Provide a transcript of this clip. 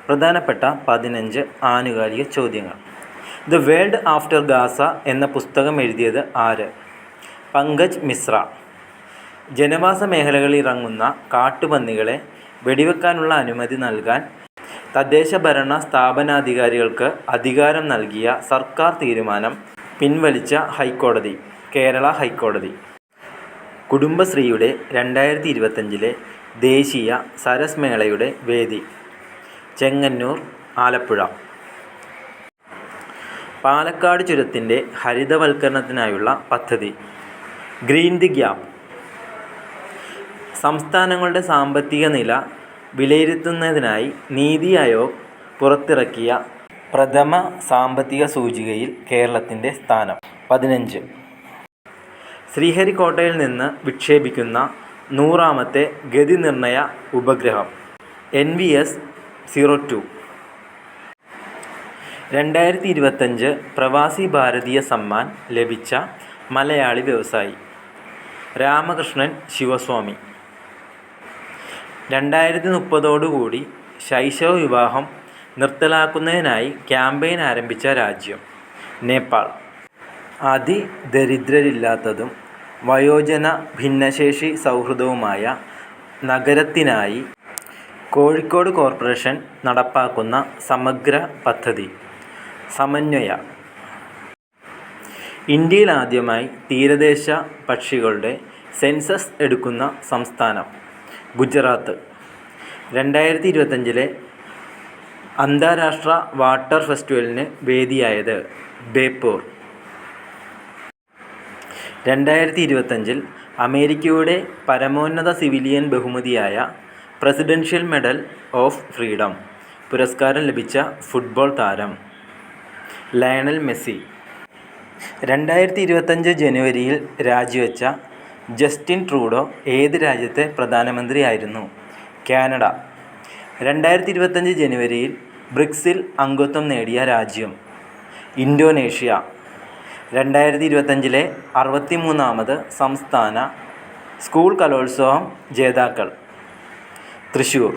പ്രധാനപ്പെട്ട 15 ആനുകാലിക ചോദ്യങ്ങൾ. ദ വേൾഡ് ആഫ്റ്റർ ഗാസ എന്ന പുസ്തകം എഴുതിയത് ആര്? പങ്കജ് മിശ്ര. ജനവാസ മേഖലകളിൽ ഇറങ്ങുന്ന കാട്ടുപന്നികളെ വെടിവെക്കാനുള്ള അനുമതി നൽകാൻ തദ്ദേശഭരണ സ്ഥാപനാധികാരികൾക്ക് അധികാരം നൽകിയ സർക്കാർ തീരുമാനം പിൻവലിച്ച ഹൈക്കോടതി കേരള ഹൈക്കോടതി. കുടുംബശ്രീയുടെ 2025 ദേശീയ സരസ് മേളയുടെ വേദി ചെങ്ങന്നൂർ, ആലപ്പുഴ. പാലക്കാട് ചുരത്തിൻ്റെ ഹരിതവൽക്കരണത്തിനായുള്ള പദ്ധതി ഗ്രീൻ ദി ഗ്യാപ്പ്. സംസ്ഥാനങ്ങളുടെ സാമ്പത്തിക നില വിലയിരുത്തുന്നതിനായി നീതി ആയോഗ് പുറത്തിറക്കിയ പ്രഥമ സാമ്പത്തിക സൂചികയിൽ കേരളത്തിൻ്റെ സ്ഥാനം 15. ശ്രീഹരിക്കോട്ടയിൽ നിന്ന് വിക്ഷേപിക്കുന്ന 100ാമത്തെ ഗതിനിർണയ ഉപഗ്രഹം NVS-02. 2025 പ്രവാസി ഭാരതീയ സമ്മാൻ ലഭിച്ച മലയാളി വ്യവസായി രാമകൃഷ്ണൻ ശിവസ്വാമി. 2030 ശൈശവ വിവാഹം നിർത്തലാക്കുന്നതിനായി ക്യാമ്പയിൻ ആരംഭിച്ച രാജ്യം നേപ്പാൾ. അതിദരിദ്രരില്ലാത്തതും വയോജന ഭിന്നശേഷി സൗഹൃദവുമായ നഗരത്തിനായി കോഴിക്കോട് കോർപ്പറേഷൻ നടപ്പാക്കുന്ന സമഗ്ര പദ്ധതി സമന്വയ. ഇന്ത്യയിൽ ആദ്യമായി തീരദേശ പക്ഷികളുടെ സെൻസസ് എടുക്കുന്ന സംസ്ഥാനം ഗുജറാത്ത്. 2025 അന്താരാഷ്ട്ര വാട്ടർ ഫെസ്റ്റിവലിന് വേദിയായത് ബേപ്പൂർ. 2025 അമേരിക്കയുടെ പരമോന്നത സിവിലിയൻ ബഹുമതിയായ പ്രസിഡൻഷ്യൽ മെഡൽ ഓഫ് ഫ്രീഡം പുരസ്കാരം ലഭിച്ച ഫുട്ബോൾ താരം ലയണൽ മെസ്സി. 2025 ജനുവരിയിൽ രാജിവെച്ച ജസ്റ്റിൻ ട്രൂഡോ ഏത് രാജ്യത്തെ പ്രധാനമന്ത്രിയായിരുന്നു? കാനഡ. 2025 ജനുവരിയിൽ ബ്രിക്സിൽ അംഗത്വം നേടിയ രാജ്യം ഇന്തോനേഷ്യ. 2025 63ാമത് സംസ്ഥാന സ്കൂൾ കലോത്സവം ജേതാക്കൾ തൃശ്ശൂർ.